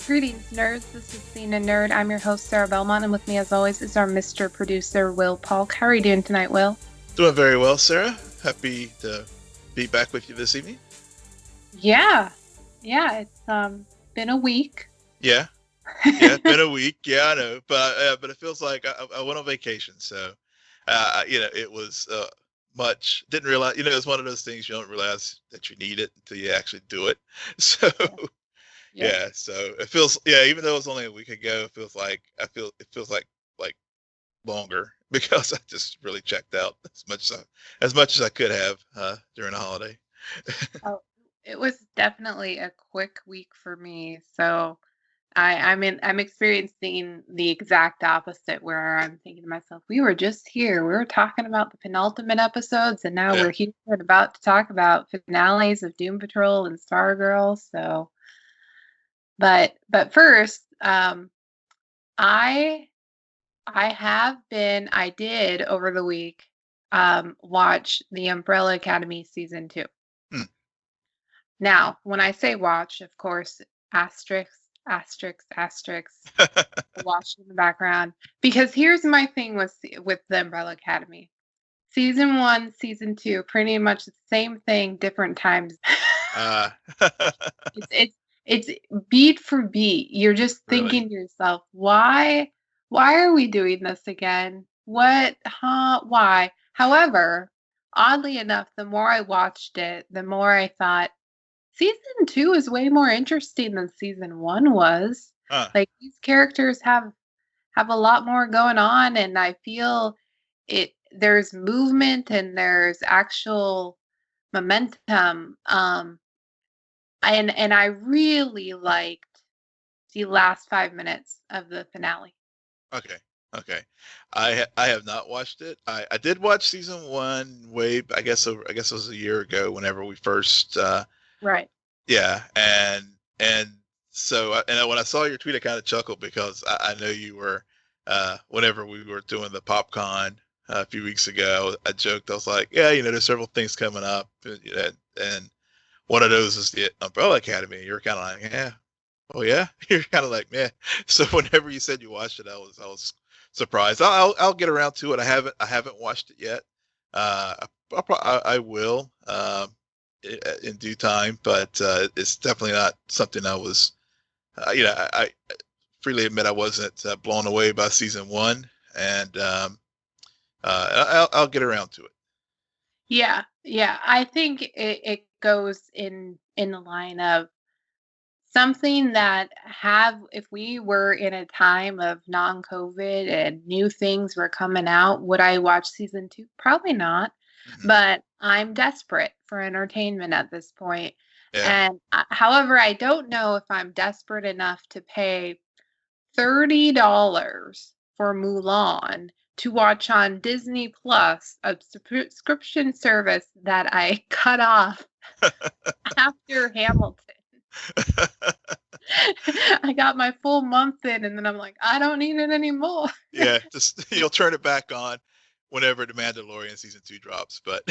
Greetings, nerds. This is CNN Nerd. I'm your host, Sarah Belmont, and with me, as always, is our Mr. Producer, Will Polk. How are you doing tonight, Will? Doing very well, Sarah. Happy to be back with you this evening. Yeah, it's been a week. Yeah, it's been a week. Yeah, I know, but it feels like I went on vacation, so it was much. Didn't realize, it's one of those things you don't realize that you need it until you actually do it. So Yeah. so it feels, even though it was only a week ago, it feels like longer because I just really checked out as much as I could have during the holiday. Oh, it was definitely a quick week for me. So I'm experiencing the exact opposite, where I'm thinking to myself, we were just here. We were talking about the penultimate episodes, and now Yeah. we're here and about to talk about finales of Doom Patrol and Stargirl. So, but first, I I did over the week watch The Umbrella Academy season 2. Hmm. Now, when I say watch, of course, asterisk, asterisk, asterisk, watch in the background. Because here's my thing with The Umbrella Academy. Season 1, season 2, pretty much the same thing, different times. Uh, It's beat for beat. You're just really? thinking to yourself, why are we doing this again? Why? However, oddly enough, the more I watched it, the more I thought season 2 is way more interesting than season 1 was. Huh. Like, these characters have a lot more going on, and I feel there's movement and there's actual momentum. And I really liked the last 5 minutes of the finale. Okay. Okay. I have not watched it. I did watch season one I guess it was a year ago whenever we first Right. yeah, and so and when I saw your tweet I kind of chuckled because I know you were whenever we were doing the PopCon a few weeks ago, I joked, I was like, yeah, there's several things coming up, and one of those is the Umbrella Academy. You're kind of like, yeah. Oh yeah, you're kind of like, man. So whenever you said you watched it, I was surprised. I'll get around to it. I haven't watched it yet. I will in due time, but it's definitely not something I was. I freely admit I wasn't blown away by season one, and I'll get around to it. Yeah, yeah. I think it goes in the line of something that have if we were in a time of non-COVID and new things were coming out, would I watch season 2? Probably not. Hmm. But I'm desperate for entertainment at this point. Yeah. And however, I don't know if I'm desperate enough to pay $30 for Mulan to watch on Disney Plus, a subscription service that I cut off after Hamilton. I got my full month in, and then I'm like, I don't need it anymore. Yeah, just you'll turn it back on whenever the Mandalorian season 2 drops, but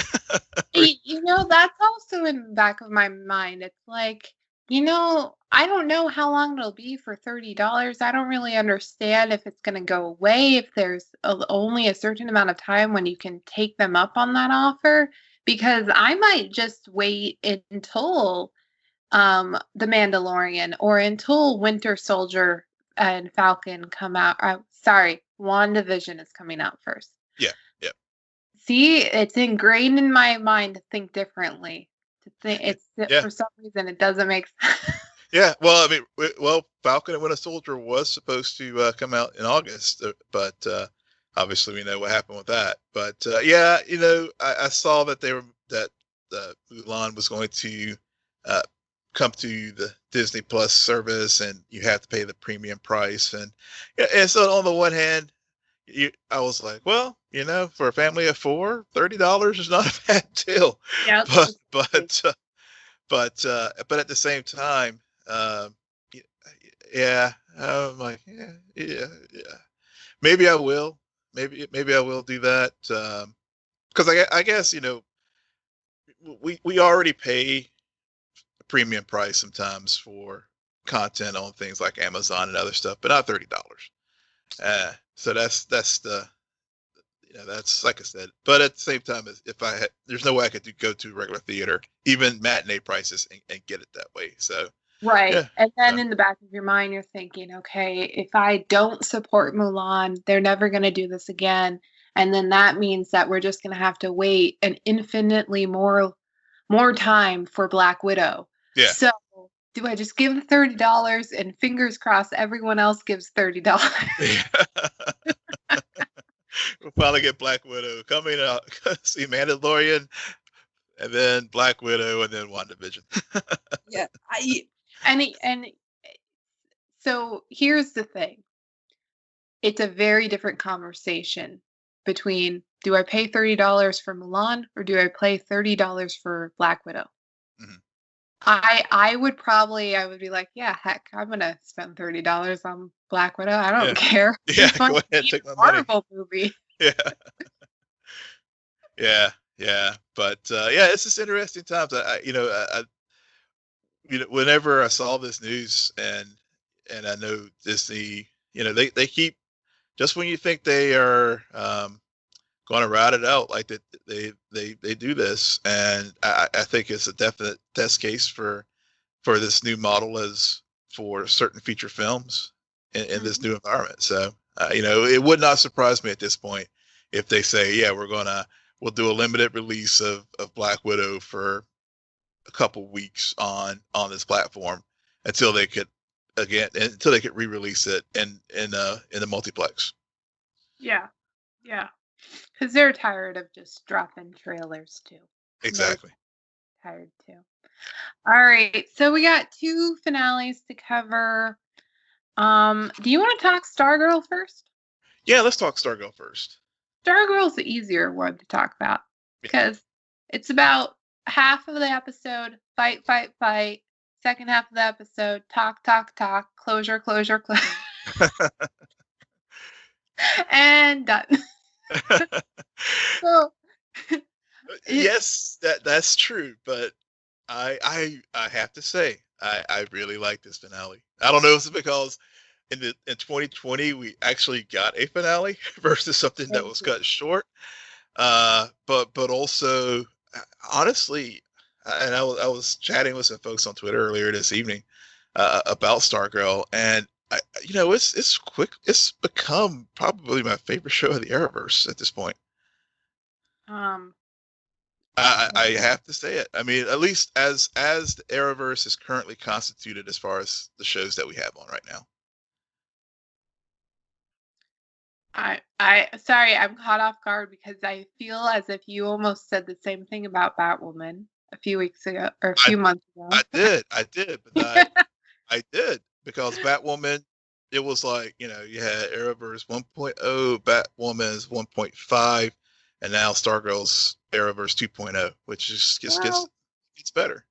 That's also in the back of my mind. It's like, I don't know how long it'll be for $30. I don't really understand if it's going to go away, if there's only a certain amount of time when you can take them up on that offer, because I might just wait until The Mandalorian or until Winter Soldier and Falcon come out. Sorry, WandaVision is coming out first. yeah, yeah, See, it's ingrained in my mind to think differently. To think yeah, for some reason it doesn't make sense. yeah. Well, I mean, Falcon and Winter Soldier was supposed to come out in August, but obviously we know what happened with that. But yeah, I saw that that Mulan was going to uh, come to the Disney Plus service, and you have to pay the premium price, and yeah, and so on the one hand, I was like, well, for a family of four, $30 is not a bad deal. Yeah. But but at the same time, um, yeah, I'm like, yeah. Maybe I will. Maybe I will do that. Because I guess we already pay a premium price sometimes for content on things like Amazon and other stuff, but not $30. So that's the that's like I said. But at the same time, if I had, there's no way I could go to regular theater, even matinee prices, and get it that way. So Right. yeah, And then in the back of your mind, you're thinking, okay, if I don't support Mulan, they're never going to do this again. And then that means that we're just going to have to wait an infinitely more time for Black Widow. yeah. So do I just give the $30 and fingers crossed everyone else gives $30? We'll probably get Black Widow coming out. See Mandalorian, and then Black Widow, and then WandaVision. Yeah. And so here's the thing. It's a very different conversation between, do I pay $30 for Milan or do I pay $30 for Black Widow? Mhm. I would be like, yeah, heck, I'm gonna spend $30 on Black Widow. I don't care. Yeah, It might go ahead, be take my a money. Marvel movie. Yeah. Yeah. But yeah, it's just interesting times. Whenever I saw this news, and I know Disney, they keep, just when you think they are going to route it out, like that, they do this, and I think it's a definite test case for this new model as for certain feature films in this new environment. So it would not surprise me at this point if they say, yeah, we'll do a limited release of Black Widow for a couple weeks on this platform until they could re-release it in the multiplex. Yeah. Yeah. Because they're tired of just dropping trailers too. Exactly. They're tired too. All right. So we got 2 finales to cover. Do you want to talk Stargirl first? Yeah, let's talk Stargirl first. Stargirl's the easier one to talk about because it's about half of the episode, fight, fight, fight. Second half of the episode, talk, talk, talk, closure, closure, closure. And done. So yes, that's true, but I have to say I really like this finale. I don't know if it's because in 2020 we actually got a finale versus something that was cut short. But also, honestly, and I was chatting with some folks on Twitter earlier this evening about Stargirl, and it's become probably my favorite show of the Arrowverse at this point. um I have to say it. I mean, at least as the Arrowverse is currently constituted, as far as the shows that we have on right now. sorry, I'm caught off guard because I feel as if you almost said the same thing about Batwoman a few weeks ago or a few months ago. I did, but I did, because Batwoman, it was like, you had Arrowverse 1.0, Batwoman's 1.5, and now Stargirl's Arrowverse 2.0, which just gets better.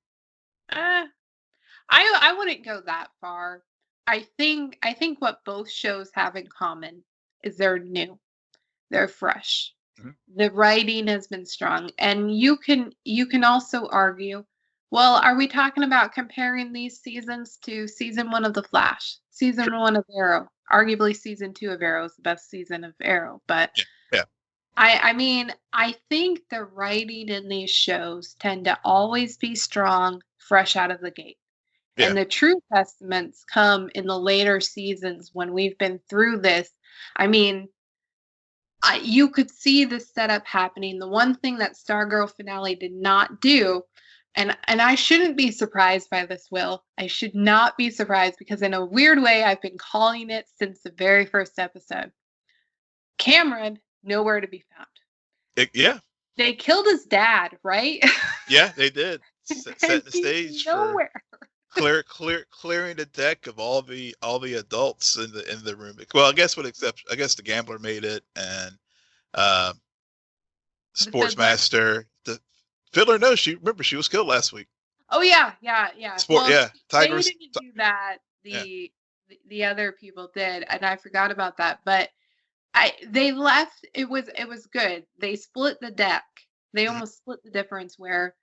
I wouldn't go that far. I think what both shows have in common is they're new. They're fresh. Mhm. The writing has been strong. And you can also argue, well, are we talking about comparing these seasons to season 1 of The Flash, season 1 of Arrow? Arguably season 2 of Arrow is the best season of Arrow, but Yeah. I mean, I think the writing in these shows tend to always be strong, fresh out of the gate. Yeah. And the true testaments come in the later seasons when we've been through this. I mean, you could see the setup happening. The one thing that Stargirl finale did not do, and I shouldn't be surprised by this, Will. I should not be surprised because in a weird way, I've been calling it since the very first episode. Cameron, nowhere to be found. Yeah. They killed his dad, right? Yeah, they did. Setting the stage nowhere. for clearing the deck of all the adults in the room. Well, I guess the gambler made it, and Sportsmaster, the Fiddler. No, she was killed last week. Oh yeah. Tigers. They didn't do that. The other people did, and I forgot about that. But they left. It was good. They split the deck. They almost split the difference where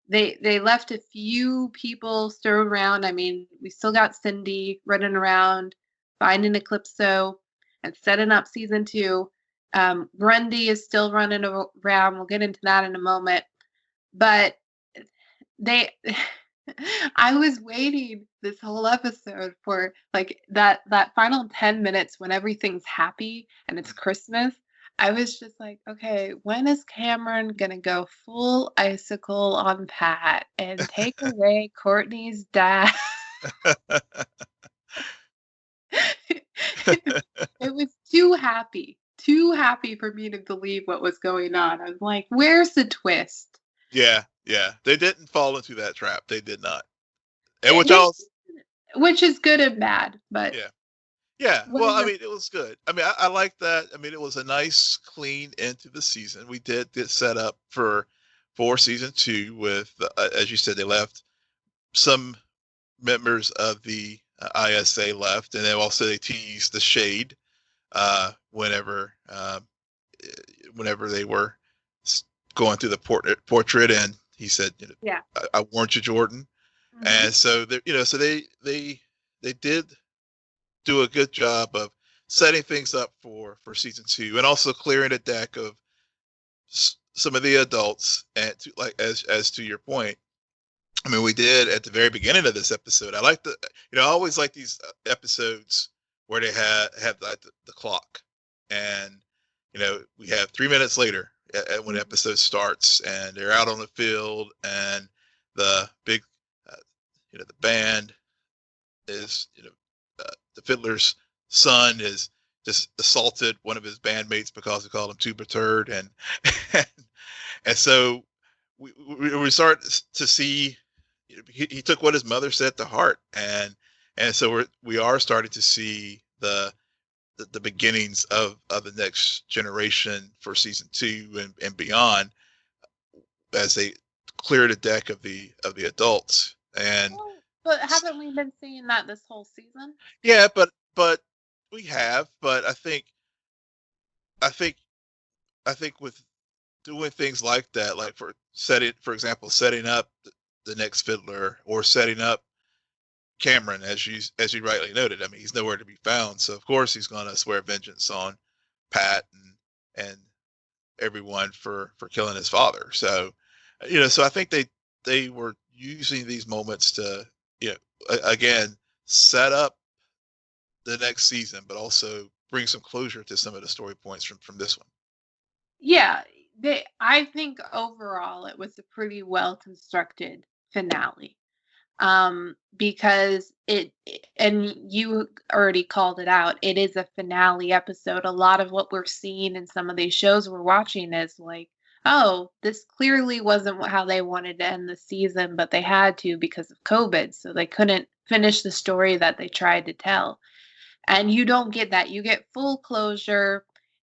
they left a few people still around. I mean, we still got Cindy running around, finding Eclipso and setting up season 2. Grundy is still running around. We'll get into that in a moment. But they I was waiting this whole episode for like that final 10 minutes when everything's happy and it's Christmas. I was just like, okay, when is Cameron gonna go full icicle on Pat and take away Courtney's dad? It was too happy for me to believe what was going on. I was like, where's the twist? Yeah, yeah. They didn't fall into that trap. They did not. And Which is good and bad, but yeah. Yeah. Well, I whatever. mean, it was good. I mean, I like that. I mean, it was a nice clean end to the season. We did get set up for season 2 with, as you said, they left some members of the ISA left, and then also they teased the Shade whenever whenever they were going through the portrait, and he said, you know, Yeah. I warned you, Jordan. Mm-hmm. And so you know, so they did do a good job of setting things up for season 2, and also clearing the deck of some of the adults. And to, like, as to your point, I mean, we did at the very beginning of this episode. I like I always like these episodes where they have like the clock, and we have 3 minutes later when the episode starts, and they're out on the field, and the big, the band is, the fiddler's son is just assaulted one of his bandmates because he called him Tuba Turd, and and so we start to see he took what his mother said to heart, and so we are starting to see the beginnings of the next generation for season 2 and beyond, as they clear the deck of the adults. And but haven't we been seeing that this whole season? yeah, but we have, but I think with doing things like that, like for example, setting up the next fiddler, or setting up Cameron, as you rightly noted. I mean, he's nowhere to be found, so of course he's going to swear vengeance on Pat and everyone for killing his father. So, so I think they were using these moments to, again, set up the next season, but also bring some closure to some of the story points from this one. Yeah, I think overall it was a pretty well constructed finale. Because and you already called it out, it is a finale episode. A lot of what we're seeing in some of these shows we're watching is like, oh, this clearly wasn't how they wanted to end the season, but they had to because of COVID, so they couldn't finish the story that they tried to tell. And you don't get that. You get full closure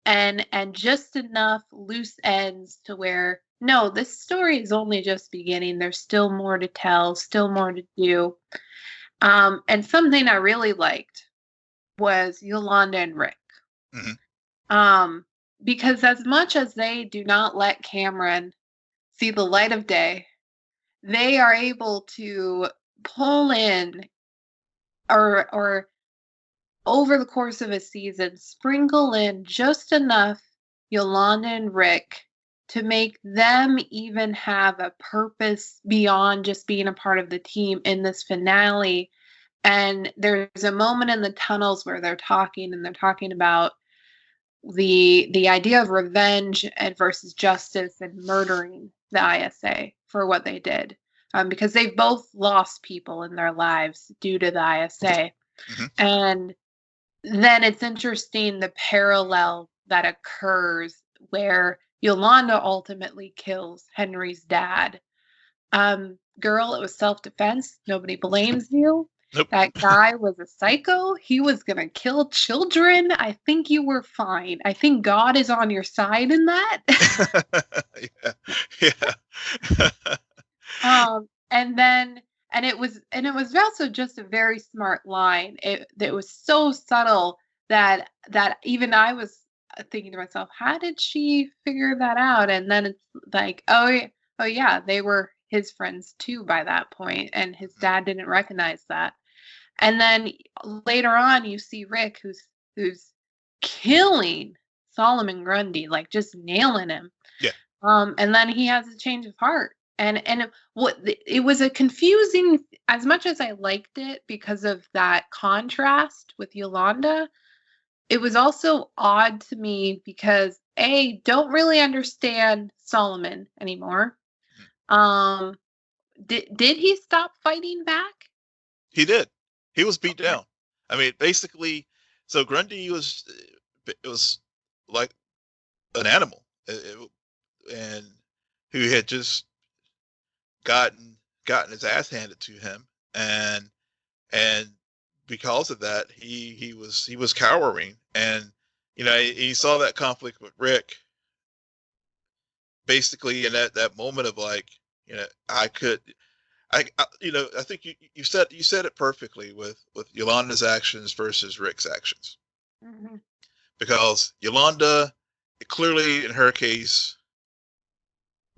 and just enough loose ends to where, no, this story is only just beginning. There's still more to tell, still more to do. And something I really liked was Yolanda and Rick. Mm-hmm. Because as much as they do not let Cameron see the light of day, they are able to pull in or over the course of a season, sprinkle in just enough Yolanda and Rick to make them even have a purpose beyond just being a part of the team in this finale. And there's a moment in the tunnels where they're talking, and they're talking about the idea of revenge and versus justice and murdering the ISA for what they did. Because they've both lost people in their lives due to the ISA. Mm-hmm. And then it's interesting the parallel that occurs where Yolanda ultimately kills Henry's dad. Girl, it was self-defense. Nobody blames you. Nope. That guy was a psycho. He was going to kill children. I think you were fine. I think God is on your side in that. Yeah. And it was also just a very smart line. It was so subtle that even I was thinking to myself, how did she figure that out? And then it's like, oh yeah, they were his friends too by that point, and his dad didn't recognize that. And then later on, you see Rick, who's killing Solomon Grundy, like just nailing him. Yeah. And then he has a change of heart. And it was a confusing, as much as I liked it because of that contrast with Yolanda, it was also odd to me because don't really understand Solomon anymore. Did he stop fighting back? He did. He was beat down. I mean, basically, so Grundy was like an animal, and who had just gotten his ass handed to him, and because of that, he was cowering, and he saw that conflict with Rick, basically in that moment of like, I could. I think you said it perfectly with Yolanda's actions versus Rick's actions, Mm-hmm. because Yolanda, clearly in her case,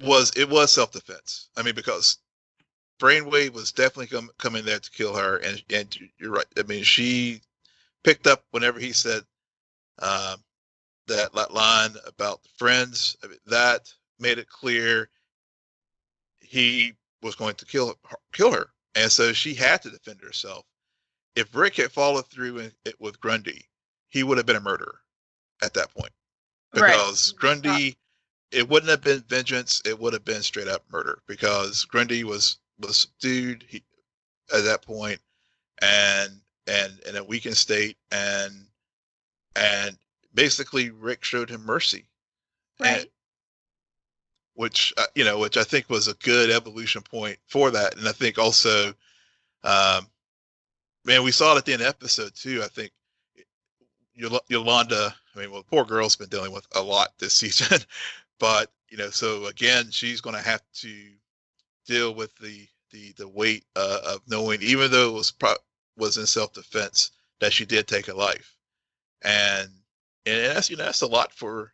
was self-defense. I mean, because Brainwave was definitely coming there to kill her, and you're right. I mean, she picked up whenever he said uh, that line about the friends. I mean, that made it clear he was going to kill her, and so she had to defend herself. If Rick had followed through with Grundy, he would have been a murderer at that point, Right. because Grundy, it wouldn't have been vengeance; it would have been straight up murder, because Grundy was subdued at that point, and in a weakened state, and basically Rick showed him mercy, and Right. which I think was a good evolution point for that, and I think also, man, we saw it at the end of the episode too. I think Yolanda, I mean, well, the poor girl's been dealing with a lot this season, but so again, she's going to have to deal with the weight of knowing, even though it was in self-defense, that she did take a life, and that's a lot for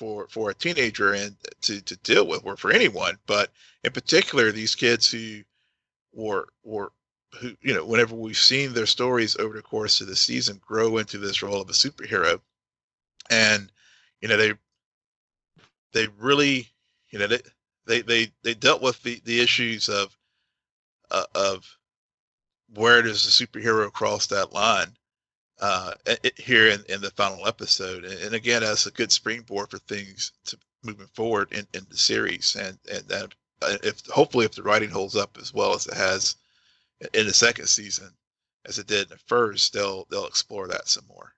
a teenager and to deal with, or for anyone, but in particular these kids who were who, whenever we've seen their stories over the course of the season grow into this role of a superhero, and they really, they dealt with the issues of where does the superhero cross that line, here in the final episode, and again, that's a good springboard for things to moving forward in the series, and that, if hopefully if the writing holds up as well as it has in the second season as it did in the first, they'll explore that some more.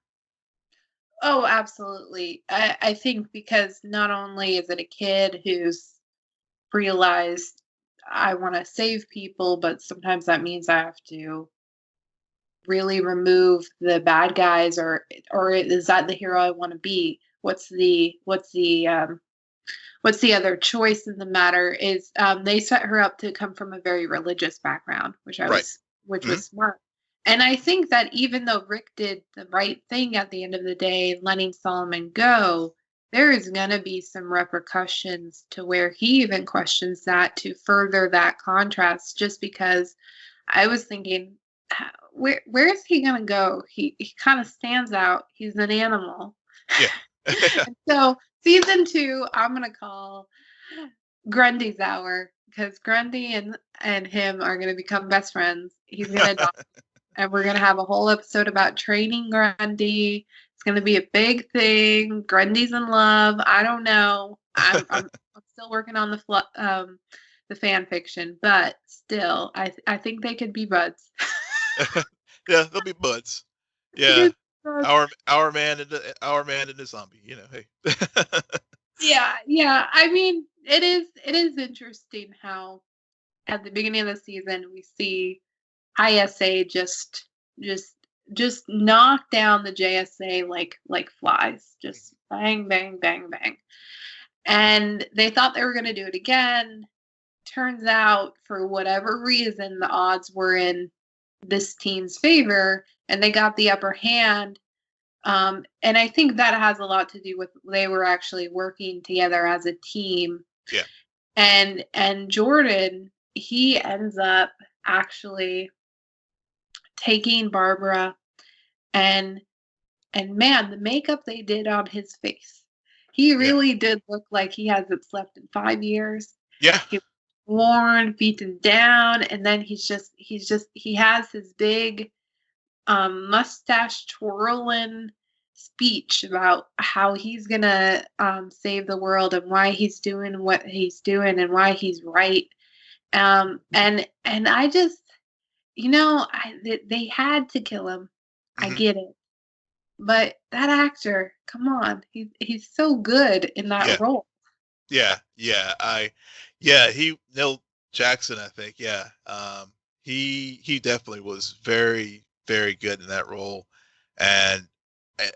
Oh, absolutely. I think because not only is it a kid who's realized I want to save people, but sometimes that means I have to really remove the bad guys, or is that the hero I want to be? What's the other choice in the matter is, they set her up to come from a very religious background, Right. Which Mm-hmm. was smart. And I think that even though Rick did the right thing at the end of the day, letting Solomon go, there is going to be some repercussions to where he even questions that, to further that contrast, just because I was thinking, where is he going to go? He kind of stands out. He's an animal. Yeah. And so season 2, I'm going to call Grundy's Hour, because Grundy and him are going to become best friends. He's going to die, and we're going to have a whole episode about training Grundy. It's going to be a big thing. Grundy's in love. I don't know. I'm still working on the fan fiction, but still, I think they could be buds. Yeah, they'll be buds. Yeah. Our man and the zombie, hey. Yeah. I mean, it is interesting how at the beginning of the season we see ISA just knock down the JSA like flies, just bang bang bang bang. And they thought they were going to do it again. Turns out, for whatever reason, the odds were in this team's favor, and they got the upper hand. And I think that has a lot to do with they were actually working together as a team. Yeah. And Jordan, he ends up actually taking Barbara, and man, the makeup they did on his face. He Yeah. really did look like he hasn't slept in 5 years. Yeah. He was worn, beaten down, and then he has his big mustache twirling speech about how he's gonna save the world and why he's doing what he's doing and why he's right. And I just, they had to kill him. I Hmm. get it. But that actor, come on, he's so good in that Yeah. role. Yeah. He Neil Jackson, I think. Yeah. He definitely was very, very good in that role. And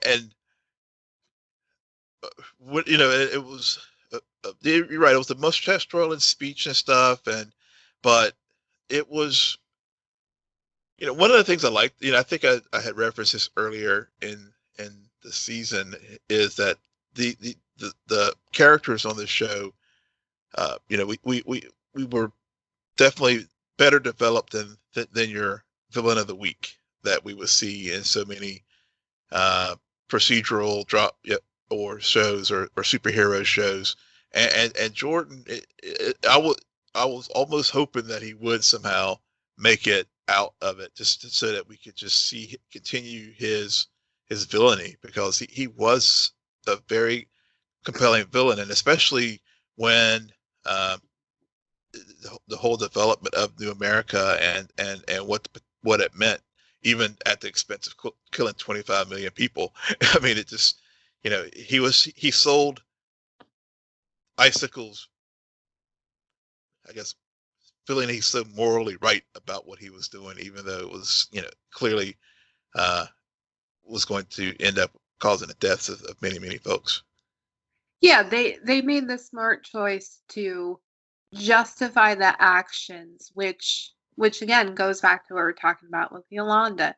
and what it was you're right, it was the mustache twirling speech and stuff, but it was, one of the things I liked, I think I had referenced this earlier in the season, is that the characters on this show, we were definitely better developed than your villain of the week that we would see in so many procedural drop, yeah, or shows, or superhero shows. And Jordan, I was almost hoping that he would somehow make it out of it, just so that we could just continue his villainy, because he was a very compelling villain, and especially when um, the whole development of New America, and what it meant, even at the expense of killing 25 million people. I mean, it just, he sold icicles, I guess, feeling he's so morally right about what he was doing, even though it was, clearly uh, was going to end up causing the deaths of many, many folks. Yeah, they made the smart choice to justify the actions, which again goes back to what we're talking about with Yolanda.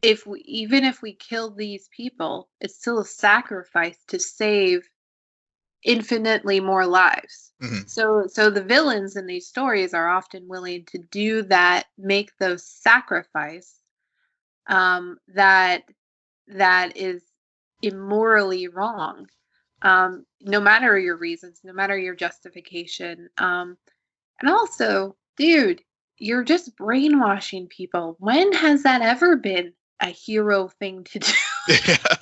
Even if we kill these people, it's still a sacrifice to save infinitely more lives. Hmm. So the villains in these stories are often willing to do that, make those sacrifice, that is immorally wrong. No matter your reasons, no matter your justification. And also, dude, you're just brainwashing people. When has that ever been a hero thing to do? I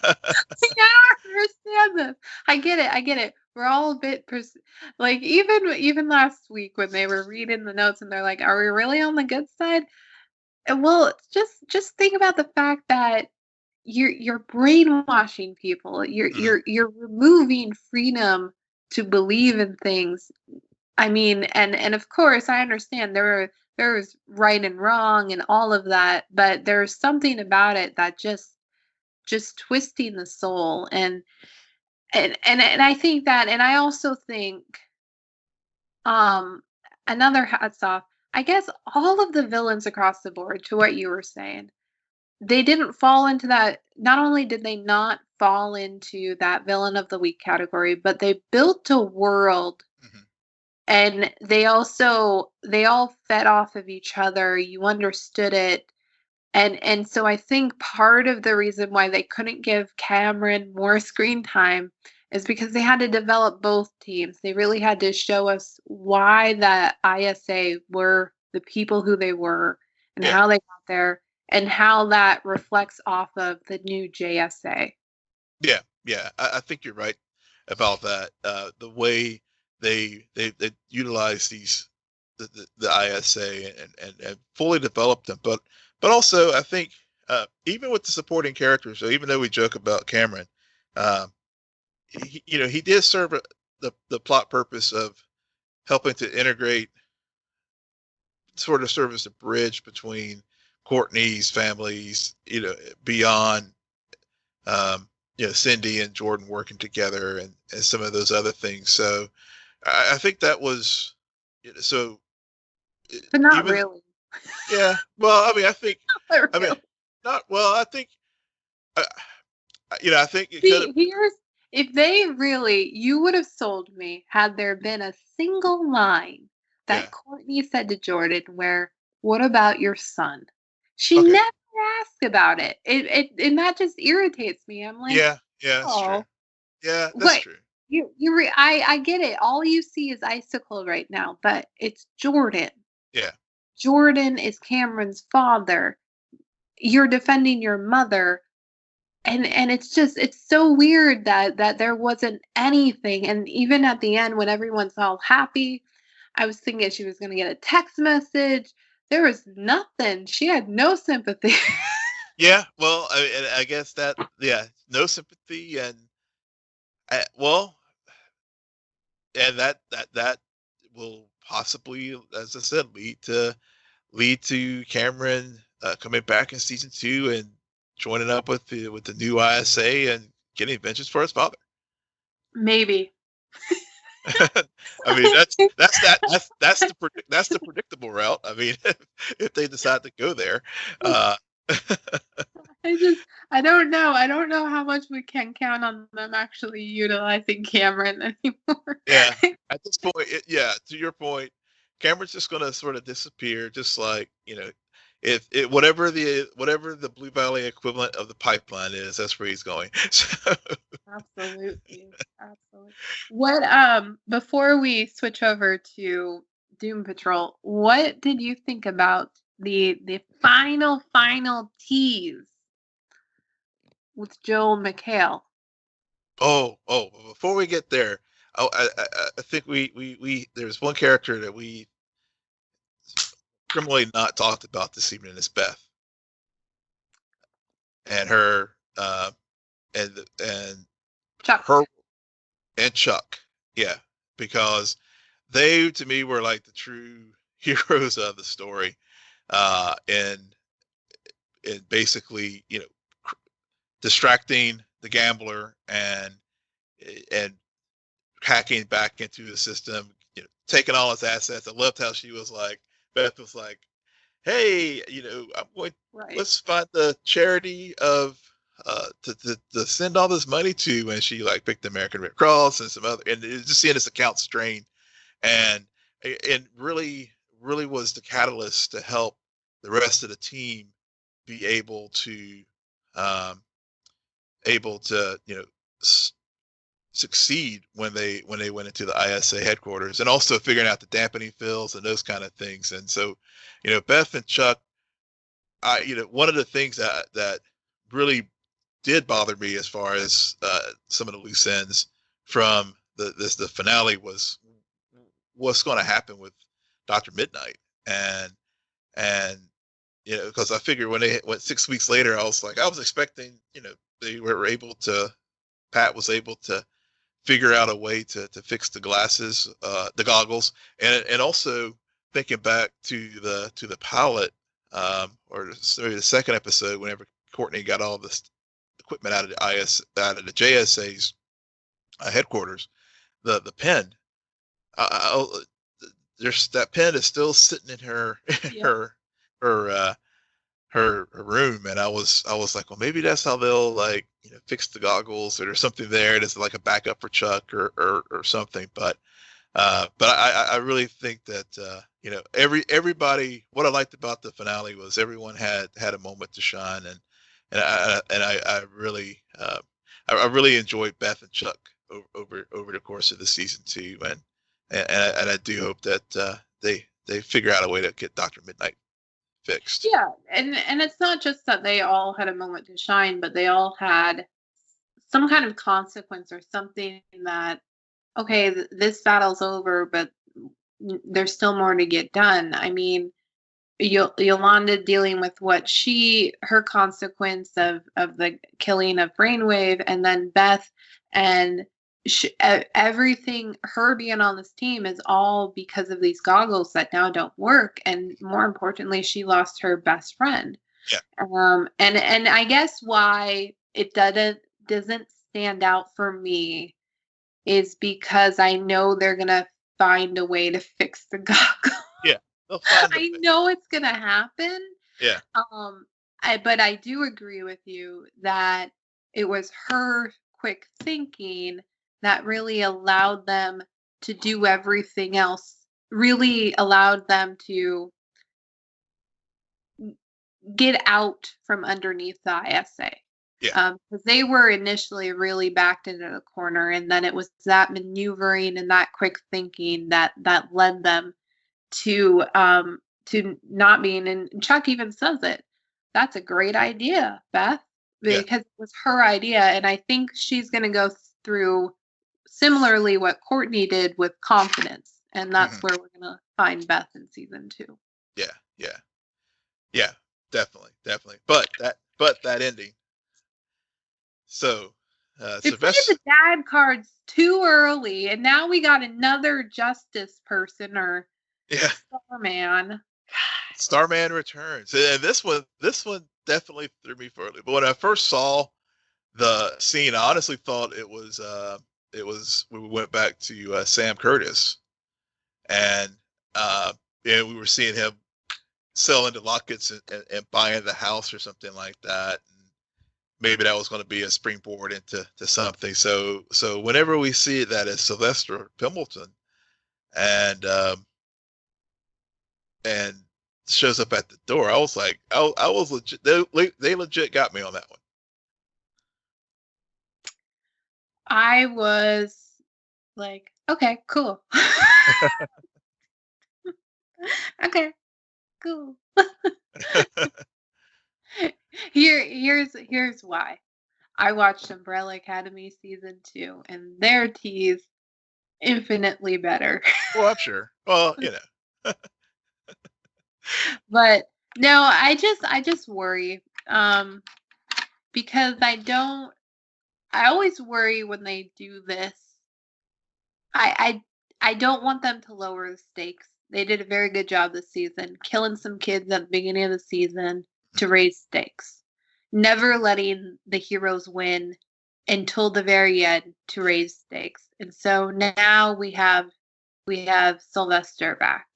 don't understand this. I get it. I get it. We're all a bit like, even last week when they were reading the notes and they're like, "Are we really on the good side?" And well, just think about the fact that you're brainwashing people. Hmm. You're removing freedom to believe in things. I mean, and of course, I understand there's right and wrong and all of that, but there's something about it that just twisting the soul. And I think that, and I also think, um another hats off, I guess, all of the villains across the board, to what you were saying, they didn't fall into that. Not only did they not fall into that villain of the week category, but they built a world, Hmm. and they all fed off of each other. You understood it. And so I think part of the reason why they couldn't give Cameron more screen time is because they had to develop both teams. They really had to show us why the ISA were the people who they were, and Yeah. how they got there, and how that reflects off of the new JSA. Yeah, yeah, I think you're right about that. The way they utilize the ISA, and fully develop them, but also I think, even with the supporting characters, so even though we joke about Cameron, um, he did serve the plot purpose of helping to integrate, sort of serve as a bridge between Courtney's families, beyond, um, Cindy and Jordan working together, and some of those other things. So I think that was, so, But not even, really. yeah. Well, I mean, Not I mean, really. not well. I think, uh, I think it could have. See, if they really, you would have sold me had there been a single line Yeah. that Courtney said to Jordan where, what about your son? She Okay. never asked about it. And that just irritates me. I'm like, Yeah. Yeah. That's true. oh, Yeah, that's what? true. I get it. All you see is Icicle right now, but it's Jordan. Yeah. Jordan is Cameron's father. You're defending your mother, and it's so weird that there wasn't anything. And even at the end when everyone's all happy, I was thinking she was going to get a text message. There was nothing. She had no sympathy. Yeah. Well, I guess that. Yeah. No sympathy, and well, and that will possibly, as I said, lead to Cameron coming back in season 2 and joining up with the new ISA and getting vengeance for his father. Maybe. I mean, that's the predictable route. I mean, if they decide to go there, uh, I don't know. I don't know how much we can count on them actually utilizing Cameron anymore. yeah. At this point, yeah. To your point, Cameron's just going to sort of disappear, just like if it whatever the Blue Valley equivalent of the pipeline is, that's where he's going. So, Absolutely. Absolutely. What before we switch over to Doom Patrol, what did you think about the final tease with Joel McHale? before we get there, I think we there's one character that we criminally not talked about this evening is Beth and her and Chuck. her and Chuck. Yeah, because they to me were like the true heroes of the story, and basically distracting the gambler and hacking back into the system, taking all his assets. I loved how she was like, Beth was like, hey, I'm going, Right. let's find the charity of to send all this money to, and she like picked the American Red Cross and some other, and just seeing this account strain, and really was the catalyst to help the rest of the team be um, able to succeed when they went into the ISA headquarters, and also figuring out the dampening fills and those kind of things. And so, Beth and Chuck, one of the things that really did bother me as far as some of the loose ends from the finale was what's going to happen with Dr. Midnight, and because I figured when they went 6 weeks later, I was expecting they were able to Pat was able to figure out a way to fix the glasses, the goggles, and also thinking back to the pilot, or sorry, the second episode, whenever Courtney got all this equipment out of the JSA's headquarters, the pen, there's that pen is still sitting in her Yeah. her her room, and I was like, well, maybe that's how they'll like fix the goggles, or there's something there that's like a backup for Chuck or something. But I really think that everybody, what I liked about the finale was everyone had a moment to shine, and I really I really enjoyed Beth and Chuck over the course of the season 2, and I do hope that they figure out a way to get Dr. Midnight fixed. Yeah, and it's not just that they all had a moment to shine, but they all had some kind of consequence or something that, okay, this battle's over, but there's still more to get done. I mean, Yolanda dealing with her consequence of the killing of Brainwave, and then Beth and everything, her being on this team is all because of these goggles that now don't work, and more importantly, she lost her best friend. Yeah. And I guess why it doesn't stand out for me is because I know they're gonna find a way to fix the goggles. Yeah, they'll find a I way. know it's gonna happen. Yeah. But I do agree with you that it was her quick thinking that really allowed them to do everything else, really allowed them to get out from underneath the ISA. Yeah. Because they were initially really backed into the corner, and then it was that maneuvering and that quick thinking that led them to not being. And Chuck even says it. That's a great idea, Beth, Yeah. because it was her idea, and I think she's going to go through similarly what Courtney did with confidence, and that's where we're going to find Beth in season 2. Yeah. Yeah. Yeah. Definitely. But that ending. So, They played Sylvester. the dad cards too early, and now we got another justice person or Yeah. Starman. Starman returns, and this one definitely threw me for a loop. But when I first saw the scene, I honestly thought it was we went back to Sam Curtis, and we were seeing him selling the lockets and buying the house or something like that. And maybe that was going to be a springboard into something. So whenever we see that as Sylvester Pimbleton, and shows up at the door, I was like, I was legit. They legit got me on that one. I was like, okay, cool. Okay, cool. Here's why. I watched Umbrella Academy season 2, and their tea's infinitely better. Well, I'm sure. Well, But no, I just worry because I always worry when they do this. I don't want them to lower the stakes. They did a very good job this season, killing some kids at the beginning of the season to raise stakes. Never letting the heroes win until the very end to raise stakes. And so now we have Sylvester back.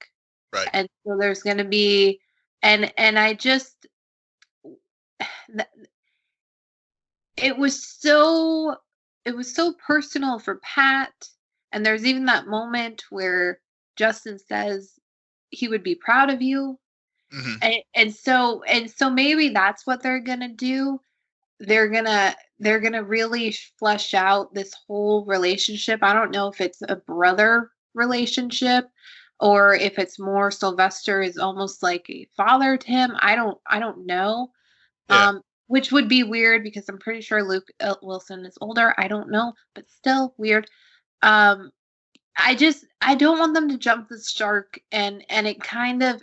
right. And so there's going to be and I just it was so personal for Pat. And there's even that moment where Justin says he would be proud of you. Mm-hmm. And so maybe that's what they're gonna do. They're gonna really flesh out this whole relationship. I don't know if it's a brother relationship or if it's more Sylvester is almost like a father to him. I don't know. Yeah. Which would be weird because I'm pretty sure Luke Wilson is older. I don't know, but still weird. Um, I don't want them to jump the shark, and it kind of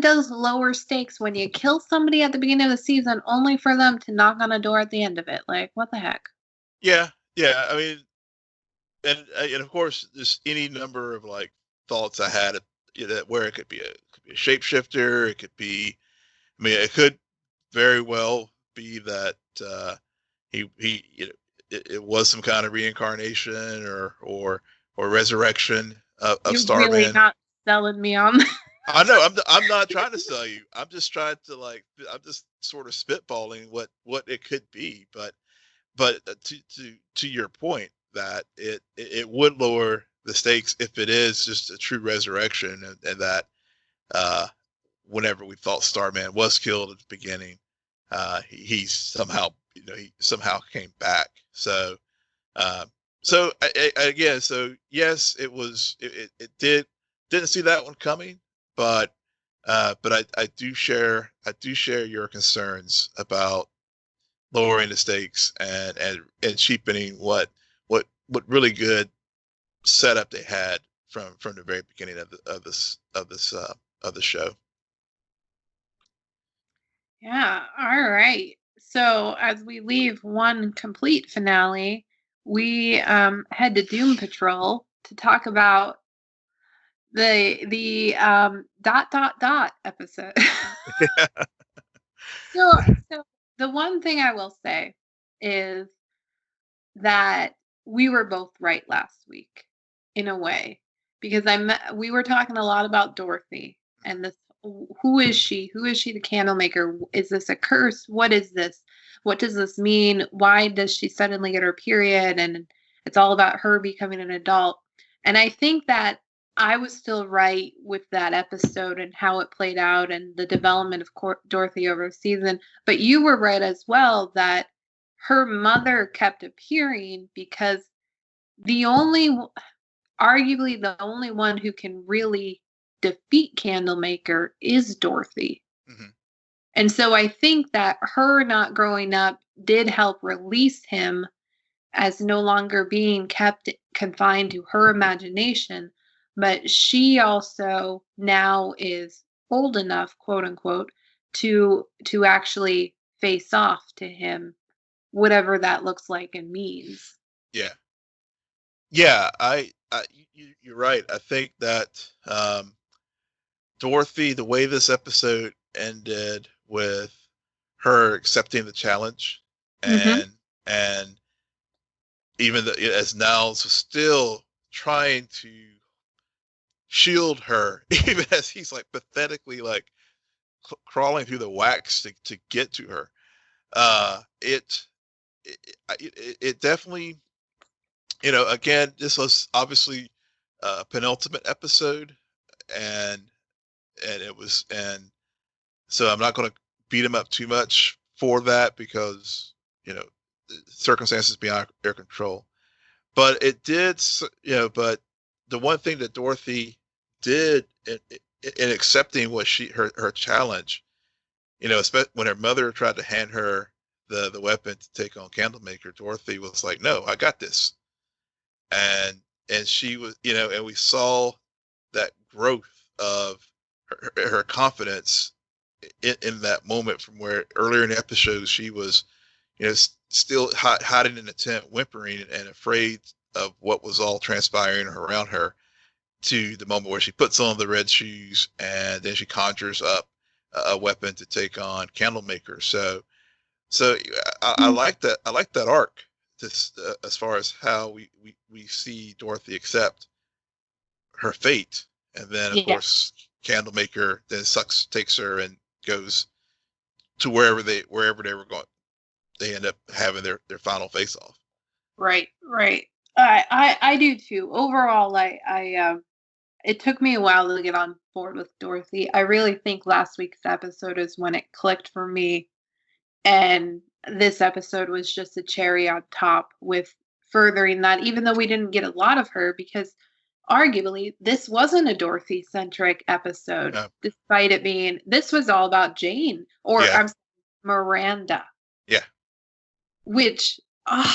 does lower stakes when you kill somebody at the beginning of the season only for them to knock on a door at the end of it. Like, what the heck? Yeah. Yeah. I mean, and of course, there's any number of like thoughts I had, where it could be a shapeshifter. It could be. I mean, it could very well be that he it was some kind of reincarnation or resurrection of You're really Starman. not selling me on that. I know. I'm not trying to sell you. I'm just trying to I'm just sort of spitballing what it could be. But to your point that it would lower the stakes if it is just a true resurrection, and that uh, whenever we thought Starman was killed at the beginning, he somehow he somehow came back. So again, so yes, it didn't see that one coming, but I do share your concerns about lowering the stakes and cheapening what really good setup they had from the very beginning of the show. Yeah, all right. So as we leave one complete finale, we head to Doom Patrol to talk about the episode. So the one thing I will say is that we were both right last week in a way because we were talking a lot about Dorothy and this who is she? Who is she, the Candlemaker? Is this a curse? What is this? What does this mean? Why does she suddenly get her period? And it's all about her becoming an adult. And I think that I was still right with that episode and how it played out and the development of Dorothy over the season. But you were right as well that her mother kept appearing because the only, arguably the only one who can really defeat Candlemaker is Dorothy. Mm-hmm. And so I think that her not growing up did help release him as no longer being kept confined to her imagination. But she also now is old enough, quote unquote, to actually face off to him, whatever that looks like and means. Yeah. Yeah, you're right. I think that Dorothy, the way this episode ended with her accepting the challenge, Mm-hmm. and even as Niles was still trying to shield her, even as he's like pathetically like crawling through the wax to get to her. It definitely, again, this was obviously a penultimate episode, and and so I'm not going to beat him up too much for that because circumstances beyond their control. But it did, but the one thing that Dorothy did in accepting what her challenge, especially when her mother tried to hand her the weapon to take on Candlemaker, Dorothy was like, "No, I got this," and she was, and we saw that growth of her confidence in that moment, from where earlier in the episode she was, still hiding in a tent, whimpering and afraid of what was all transpiring around her, to the moment where she puts on the red shoes and then she conjures up a weapon to take on Candlemaker. So I like that. I like that arc. This as far as how we see Dorothy accept her fate, and then of Yeah. course Candlemaker then takes her and goes to wherever they were going. They end up having their final face off. Right, right. I do too. Overall, it took me a while to get on board with Dorothy. I really think last week's episode is when it clicked for me, and this episode was just a cherry on top with furthering that, even though we didn't get a lot of her, because arguably this wasn't a Dorothy centric episode, No. despite it being, this was all about Jane, or Yeah. I'm sorry, Miranda. Yeah. Which, I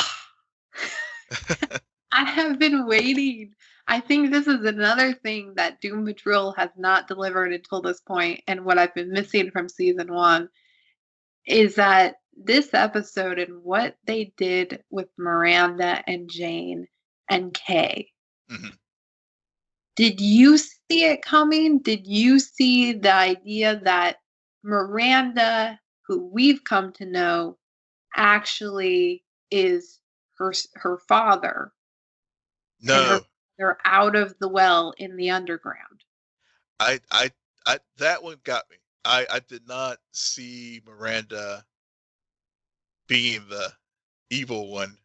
have been waiting. I think this is another thing that Doom Patrol has not delivered until this point, and what I've been missing from season one is that this episode and what they did with Miranda and Jane and Kay. Mm-hmm. Did you see it coming? Did you see the idea that Miranda, who we've come to know, actually is her father? No. They're out of the well in the underground. I that one got me. I did not see Miranda being the evil one.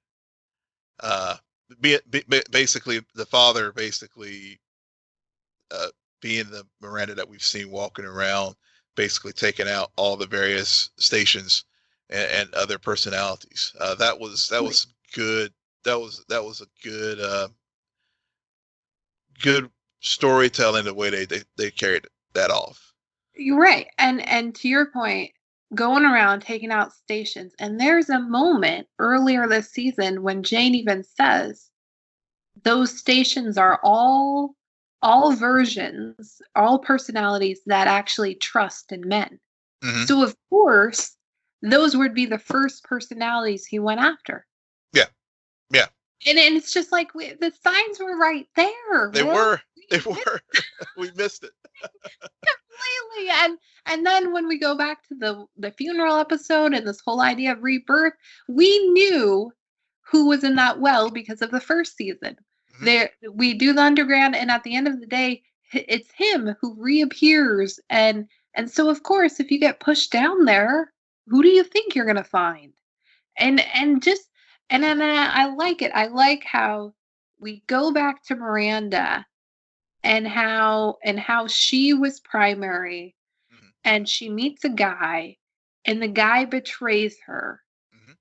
Basically the father, basically being the Miranda that we've seen walking around, basically taking out all the various stations and other personalities. That was good. That was a good storytelling, the way they carried that off. You're right. And to your point, going around taking out stations, and there's a moment earlier this season when Jane even says those stations are all versions, all personalities that actually trust in men. Mm-hmm. So of course, those would be the first personalities he went after. Yeah. Yeah. And it's just like the signs were right there. They were. We missed it. Completely. And then when we go back to the funeral episode and this whole idea of rebirth, we knew who was in that well because of the first season. Mm-hmm. There we do the underground, and at the end of the day, it's him who reappears, and so of course if you get pushed down there, who do you think you're gonna find? And just and then I like it. I like how we go back to Miranda and how she was primary Hmm. and she meets a guy and the guy betrays her, Hmm.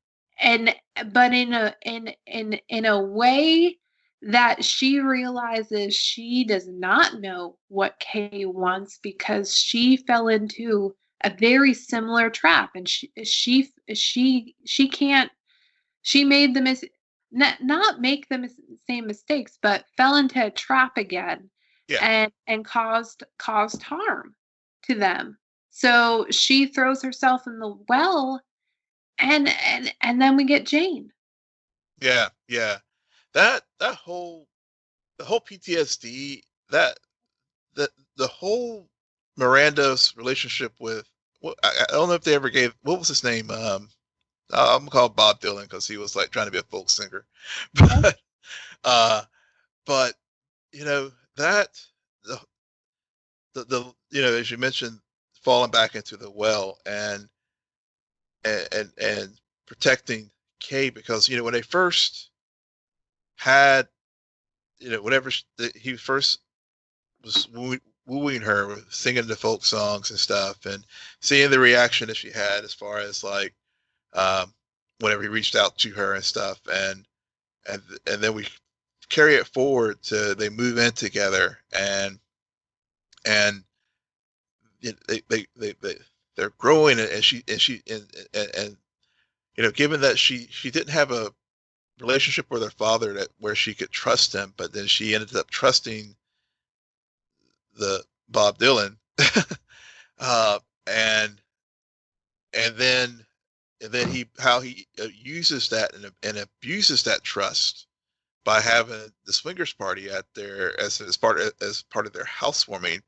and but in a way that she realizes she does not know what Kay wants because she fell into a very similar trap, and she can't, she made the not make the same mistakes, but fell into a trap again, Yeah. and caused harm to them. So she throws herself in the well, and then we get Jane. Yeah. Yeah. That whole the whole PTSD, that the whole Miranda's relationship with, well, I don't know if they ever gave, what was his name? I'm gonna call Bob Dylan because he was like trying to be a folk singer, but uh, but you know that the as you mentioned, falling back into the well and protecting Kay, because when they first had, whenever he first was wooing her, singing the folk songs and stuff, and seeing the reaction that she had as far as like, um, whenever he reached out to her and stuff, and then we carry it forward to they move in together, and they're growing, and given that she didn't have a relationship with her father that where she could trust him, but then she ended up trusting the Bob Dylan, uh, and and then he how he uses that and abuses that trust by having the swingers party at their as part of their housewarming,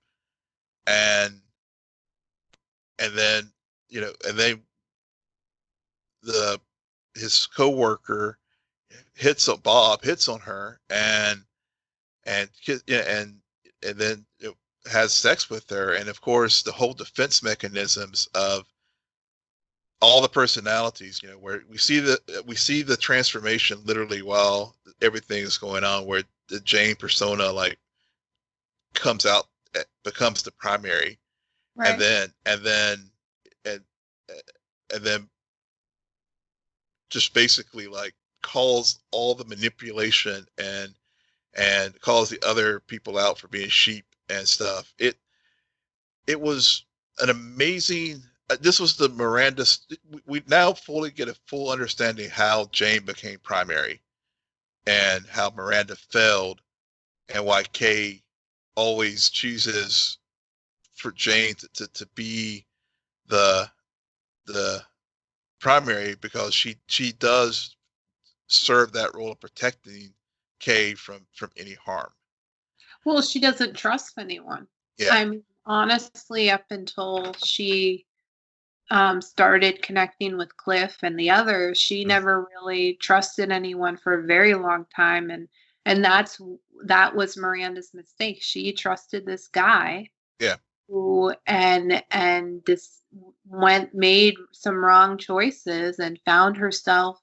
and then and then the his coworker hits on her, and then has sex with her, and of course the whole defense mechanisms of all the personalities, where we see the transformation literally while everything is going on, where the Jane persona like comes out, becomes the primary, and Right. then and and then just basically like calls all the manipulation and calls the other people out for being sheep and stuff. It was an amazing. This was the Miranda. We now fully get a full understanding how Jane became primary and how Miranda failed, and why Kay always chooses for Jane to be the the primary, because she does serve that role of protecting Kay from any harm. Well, she doesn't trust anyone. Yeah. I mean, honestly, up until she started connecting with Cliff and the others, she Mhm. never really trusted anyone for a very long time, and that was Miranda's mistake. She trusted this guy Yeah. who and this went made some wrong choices and found herself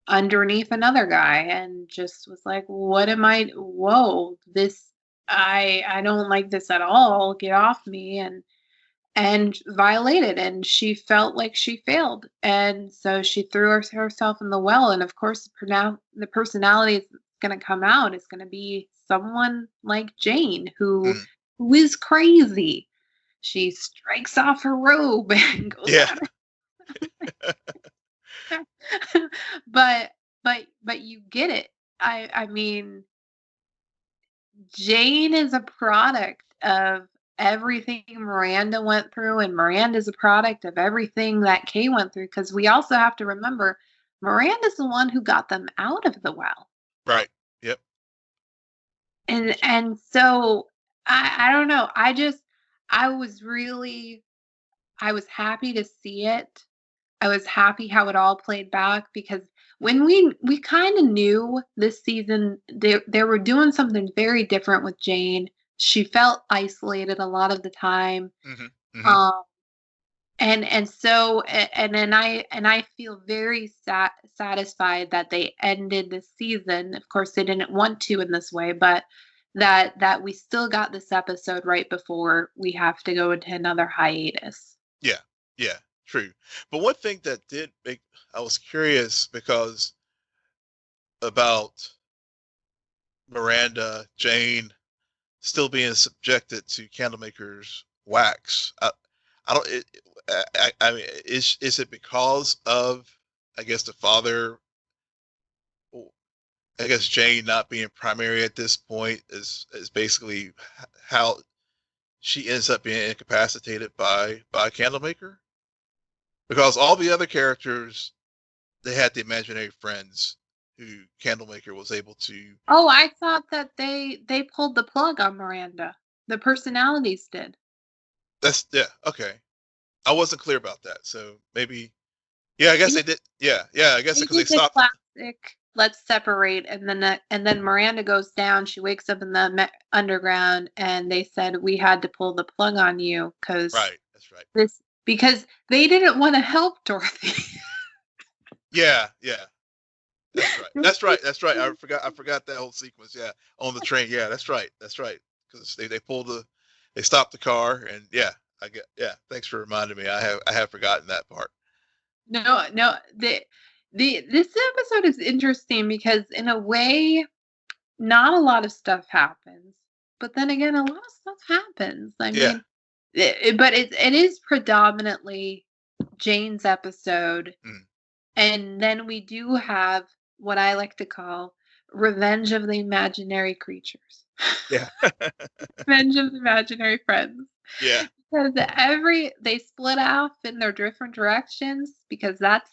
underneath another guy and just was like, what am I, whoa, this, I don't like this at all, get off me, and violated, and she felt like she failed, and so she threw herself in the well, and of course the personality is going to come out is going to be someone like Jane, Mhm. who is crazy. She strikes off her robe and goes Yeah. at her. But you get it. I mean, Jane is a product of everything Miranda went through, and Miranda's a product of everything that Kay went through. Because we also have to remember, Miranda's the one who got them out of the well, Right. Yep. and so I don't know. I was really I was happy to see it. I was happy how it all played back because when we kind of knew this season they were doing something very different with Jane. she felt isolated a lot of the time. Hmm. Hmm. Um, and I feel very satisfied that they ended the season. Of course, they didn't want to in this way, but that we still got this episode right before we have to go into another hiatus. Yeah, yeah, true. But one thing that did make I was curious because about Miranda Jane still being subjected to Candlemaker's wax. I don't. I mean, is it because of, I guess, the father? I guess Jane not being primary at this point is basically how she ends up being incapacitated by Candlemaker, because all the other characters, they had the imaginary friends who Candlemaker was able to. Oh, I thought that they pulled the plug on Miranda. The personalities did. That's, yeah, okay. I wasn't clear about that, so maybe, yeah, I guess Yeah, they did. Yeah, yeah, I guess they because they did the stopped. classic let's separate, and then Miranda goes down. She wakes up in the underground, and they said we had to pull the plug on you Right, that's right. because they didn't want to help Dorothy. Yeah, yeah, that's right. That's right. That's right. I forgot that whole sequence. Yeah, on the train. Yeah, that's right. That's right. Because they stopped the car, and yeah, I get. Yeah, thanks for reminding me. I have forgotten that part. No, no, this episode is interesting because in a way, not a lot of stuff happens, but then again, a lot of stuff happens. I Yeah. mean, but it is predominantly Jane's episode, Mm, and then we do have what I like to call Revenge of the Imaginary Creatures, yeah. Revenge of the Imaginary Friends. Yeah. Because they split off in their different directions because that's,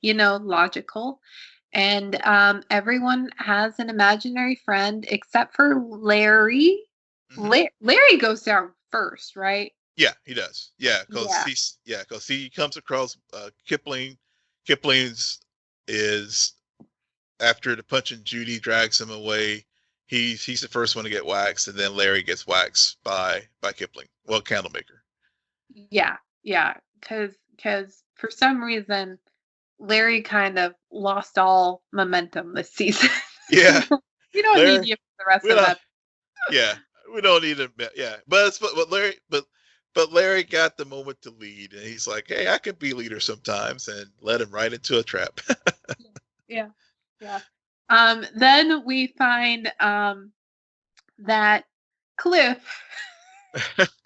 logical. And everyone has an imaginary friend except for Larry. Hmm. Larry goes down first, right? Yeah, he does. Yeah, because Yeah. he comes across Kipling. Kipling's is after the Punch and Judy drags him away. He's the first one to get waxed, and then Larry gets waxed by Kipling. Well, Candlemaker. Yeah. Yeah. Because for some reason, Larry kind of lost all momentum this season. Yeah, We don't need Larry. you for the rest We of don't. that. Yeah, we don't need him. Yeah, but Larry got the moment to lead, and he's like, "Hey, I can be leader sometimes," and let him right into a trap. Yeah. Yeah. Then we find that Cliff.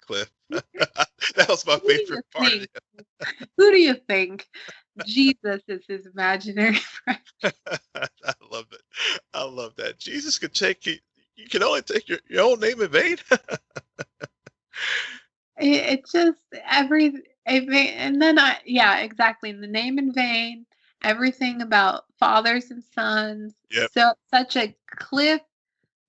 Cliff. That was my Who do favorite you part of think? Who do you think Jesus is his imaginary friend? it. I love it. I love that. Jesus could take you. You can only take your own name in vain. It just and then yeah, exactly. The name in vain, everything about fathers and sons. Yep. So such a Cliff,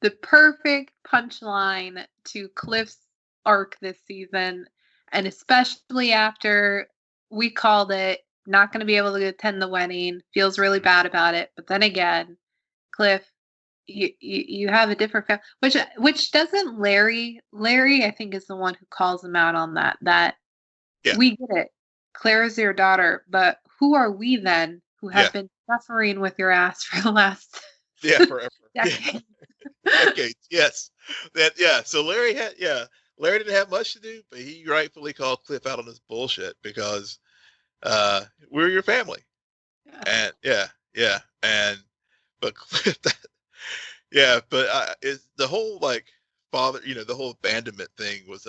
the perfect punchline to Cliff's arc this season, and especially after we called it, not going to be able to attend the wedding, feels really bad about it. But then again, Cliff, you have a different which doesn't Larry I think is the one who calls him out on that Yeah. we get it. Claire's your daughter, but who are we then who Yeah. have been suffering with your ass for the last Yeah. Forever. Yeah. decade? Decades. Yes. That. Yeah. So Larry had. Yeah. Larry didn't have much to do, but he rightfully called Cliff out on his bullshit because we're your family, Yeah. and yeah, yeah, and but Cliff, yeah, but it's the whole like father, the whole abandonment thing was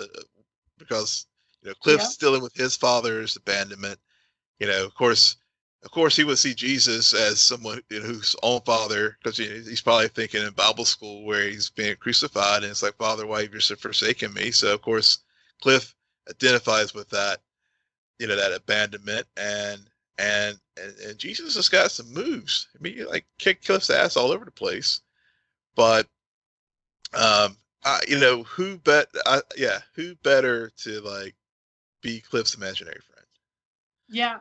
because Cliff's Yeah. still in with his father's abandonment. Of course, he would see Jesus as someone whose own father, because he's probably thinking in Bible school where he's being crucified, and it's like, Father, why have you forsaken me? So of course, Cliff identifies with that, that abandonment, and Jesus has got some moves. I mean, you, like, kick Cliff's ass all over the place, but who better to like be Cliff's imaginary friend? Yeah.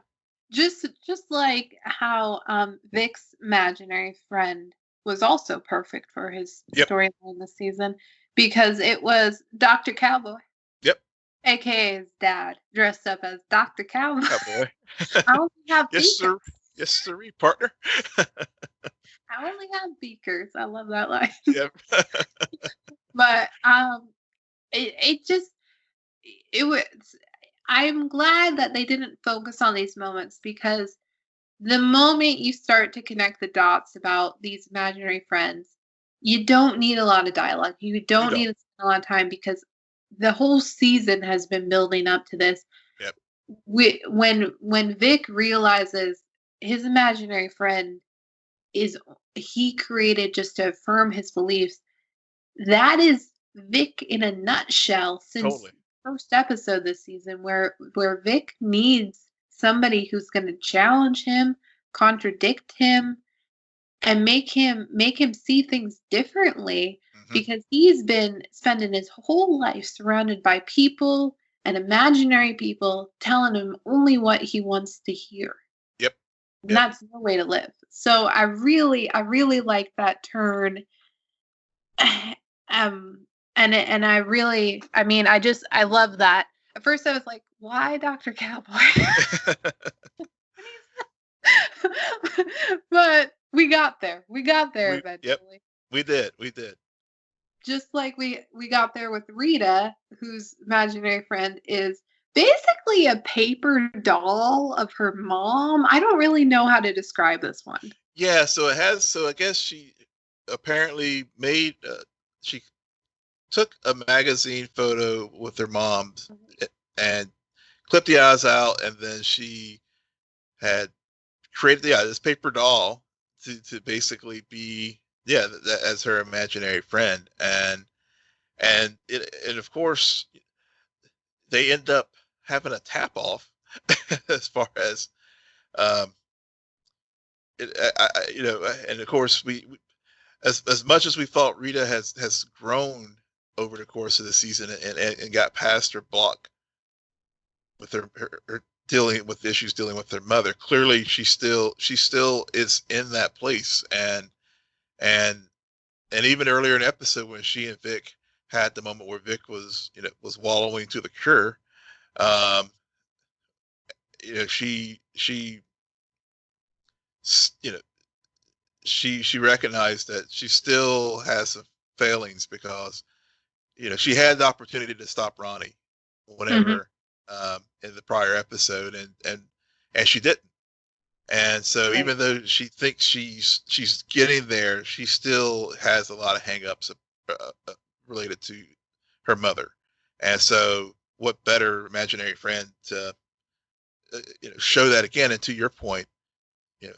Just like how Vic's imaginary friend was also perfect for his Yep. storyline this season. because it was Dr. Cowboy, Yep. aka his dad, dressed up as Dr. Cowboy. Cowboy. I only have Yes, beakers. sir. Yes, sir, partner. I only have beakers. I love that line. Yep. But it just it was. I'm glad that they didn't focus on these moments, because the moment you start to connect the dots about these imaginary friends, you don't need a lot of dialogue. You You don't need don't. to spend a lot of time, because the whole season has been building up to this. Yep. When Vic realizes his imaginary friend is he created just to affirm his beliefs, that is Vic in a nutshell since Totally. first episode this season, where Vic needs somebody who's going to challenge him, contradict him, and make him see things differently, Mm-hmm. because he's been spending his whole life surrounded by people and imaginary people telling him only what he wants to hear. Yep. And Yep. that's no way to live. So I really like that turn. And I love that. At first I was like, why Dr. Cowboy? But we got there. We got there Yep. eventually. We did. We did. Just like we got there with Rita, whose imaginary friend is basically a paper doll of her mom. I don't really know how to describe this one. Yeah. So it has. So I guess she apparently made. She took a magazine photo with her mom and clipped the eyes out, and then she had created this paper doll to basically be as her imaginary friend, and of course they end up having a tap off as far as um and of course we as much as we thought Rita has grown over the course of the season and got past her block with her dealing with issues dealing with their mother. Clearly, she still is in that place, and even earlier in the episode when she and Vic had the moment where Vic was wallowing to the cure, um, she you know she recognized that she still has some failings because she had the opportunity to stop Ronnie whenever in the prior episode, and she didn't. And so Right. even though she thinks she's getting there, she still has a lot of hangups related to her mother. And so what better imaginary friend to show that again? And to your point, you know,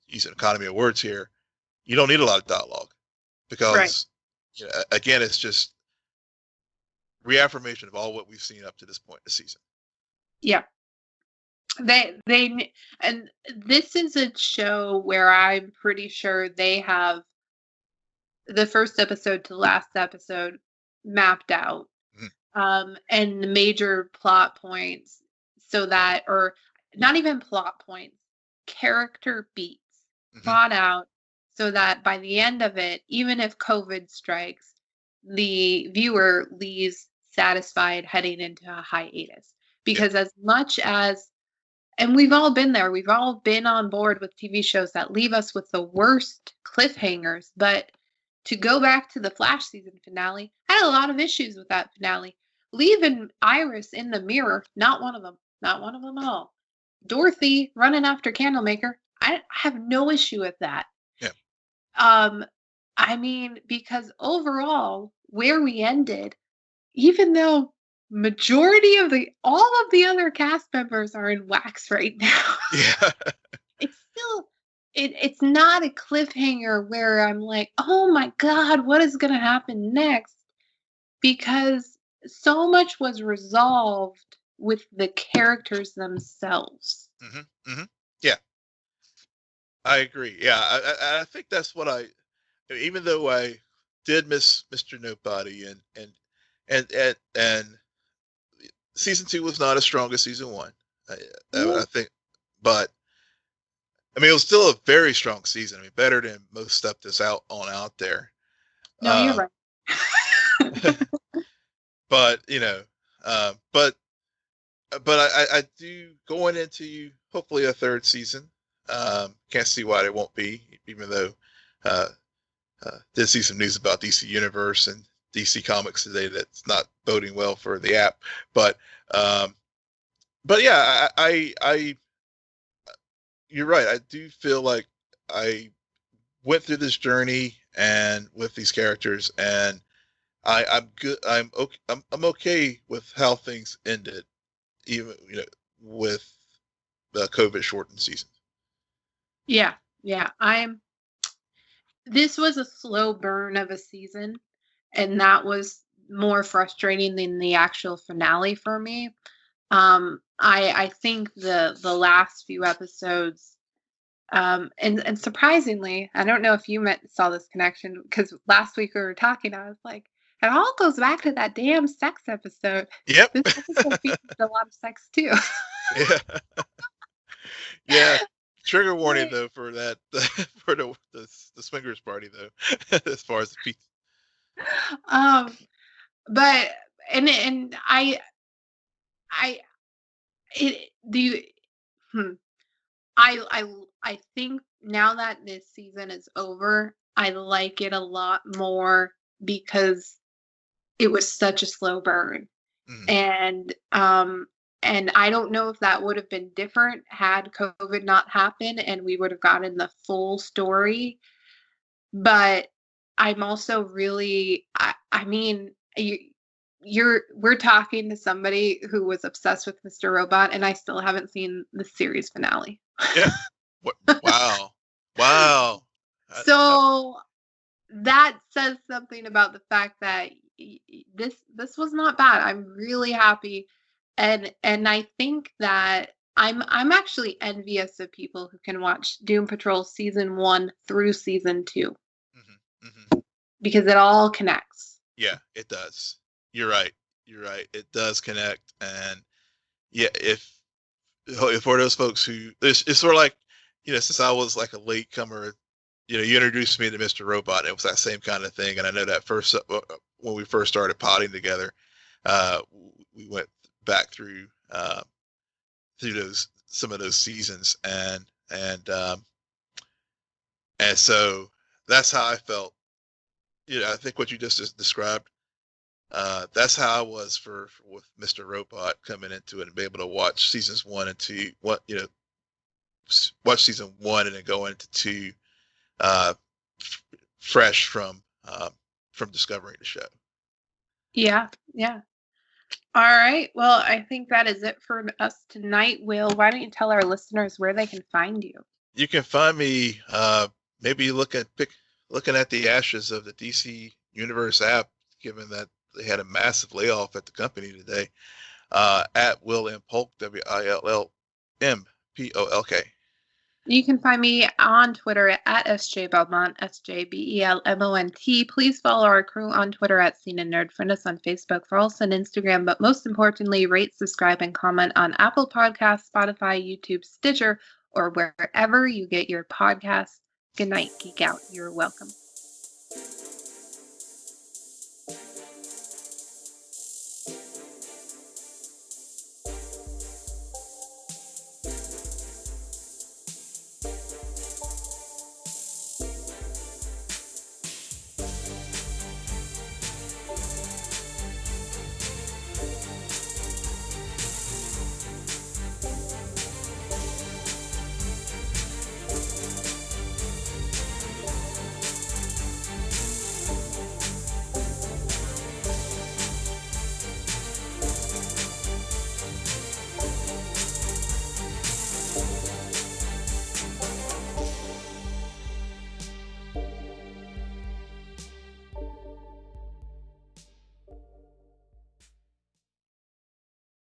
using economy of words here, you don't need a lot of dialogue Right. because again, it's just reaffirmation of all what we've seen up to this point in the season. Yeah. They and this is a show where I'm pretty sure they have the first episode to last episode mapped out, and the major plot points, so that, or not even plot points, character beats thought out, so that by the end of it, even if COVID strikes, the viewer leaves satisfied heading into a hiatus. Because as much as, and we've all been there, we've all been on board with TV shows that leave us with the worst cliffhangers, but to go back to the Flash season finale, I had a lot of issues with that finale. Leaving Iris in the mirror, not one of them. Not one of them at all. Dorothy running after Candlemaker, I have no issue with that. Yeah. I mean, because overall, where we ended, even though majority of all of the other cast members are in wax right now, Yeah. it's still it's not a cliffhanger where I'm like, oh my god, what is going to happen next? Because so much was resolved with the characters themselves. Yeah, I agree. Yeah, I think that's what even though I did miss Mr. Nobody and season 2 was not as strong as season 1. I think, but I mean, it was still a very strong season. I mean, better than most stuff that's out there. No, you're right. But but I do going into hopefully a third season. Can't see why it won't be, even though uh, did see some news about DC Universe and DC Comics today that's not boding well for the app. But um, but yeah, you're right. I do feel like I went through this journey and with these characters, and I'm good. I'm okay with how things ended, even with the COVID shortened season. Yeah, yeah. This was a slow burn of a season, and that was more frustrating than the actual finale for me. I think the last few episodes, and surprisingly, I don't know if you saw this connection, because last week we were talking, I was like, it all goes back to that damn sex episode. Yep. This episode features a lot of sex too. Yeah. Yeah. Trigger warning though for that for the swingers party though, as far as the pizza. But and I it do you, hmm, I think now that this season is over, I like it a lot more because it was such a slow burn. Mm. And I don't know if that would have been different had COVID not happened and we would have gotten the full story. But I'm also really, I mean, we're talking to somebody who was obsessed with Mr. Robot, and I still haven't seen the series finale. Yeah. Wow. Wow. So that says something about the fact that this was not bad. I'm really happy, and I think that I'm actually envious of people who can watch Doom Patrol season 1 through season 2, Mm-hmm, mm-hmm. because it all connects. Yeah, it does. You're right. You're right. It does connect, and yeah, if for those folks who it's sort of like, since I was like a late comer, you introduced me to Mr. Robot. It was that same kind of thing, and I know that first when we first started potting together, uh, we went back through some of those seasons, and so that's how I felt. I think what you just described. That's how I was with Mr. Robot coming into it and be able to watch seasons 1 and 2. Watch season 1 and then go into 2, uh, fresh from discovering the show. Yeah, yeah. All right. Well, I think that is it for us tonight. Will, why don't you tell our listeners where they can find you? You can find me maybe looking at the ashes of the DC Universe app, given that they had a massive layoff at the company today. At Will M Polk, WILLMPOLK. You can find me on Twitter at SJ Belmont, SJBELMONT. Please follow our crew on Twitter at SNN Nerd. Friend us on Facebook, follow us on Instagram, but most importantly, rate, subscribe, and comment on Apple Podcasts, Spotify, YouTube, Stitcher, or wherever you get your podcasts. Good night, Geek Out. You're welcome.